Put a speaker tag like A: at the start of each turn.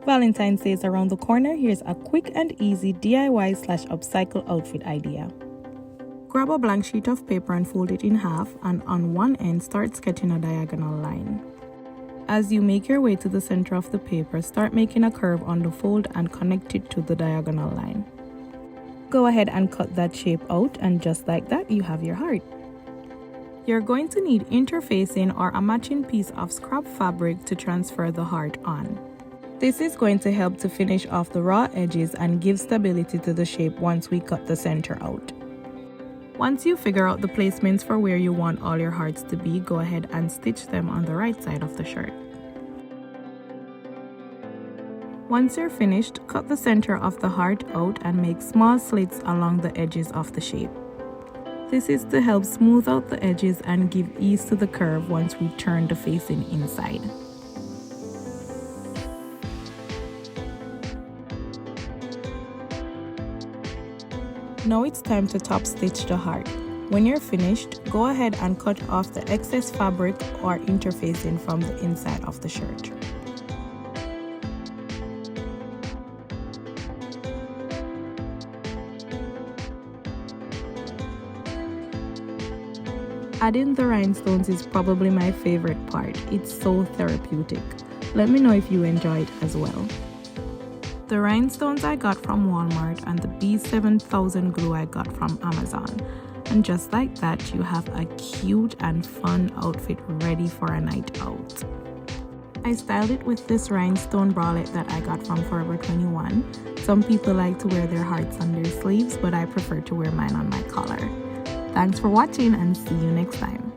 A: Valentine's Day is around the corner. Here's a quick and easy DIY/upcycle outfit idea. Grab a blank sheet of paper and fold it in half, and on one end start sketching a diagonal line. As you make your way to the center of the paper, start making a curve on the fold and connect it to the diagonal line. Go ahead and cut that shape out, and just like that, you have your heart. You're going to need interfacing or a matching piece of scrap fabric to transfer the heart on. This is going to help to finish off the raw edges and give stability to the shape once we cut the center out. Once you figure out the placements for where you want all your hearts to be, go ahead and stitch them on the right side of the shirt. Once you're finished, cut the center of the heart out and make small slits along the edges of the shape. This is to help smooth out the edges and give ease to the curve once we turn the facing inside. Now it's time to top stitch the heart. When you're finished, go ahead and cut off the excess fabric or interfacing from the inside of the shirt. Adding the rhinestones is probably my favorite part. It's so therapeutic. Let me know if you enjoy it as well. The rhinestones I got from Walmart and the B7000 glue I got from Amazon. And just like that, you have a cute and fun outfit ready for a night out. I styled it with this rhinestone bralette that I got from Forever 21. Some people like to wear their hearts on their sleeves, but I prefer to wear mine on my collar. Thanks for watching and see you next time.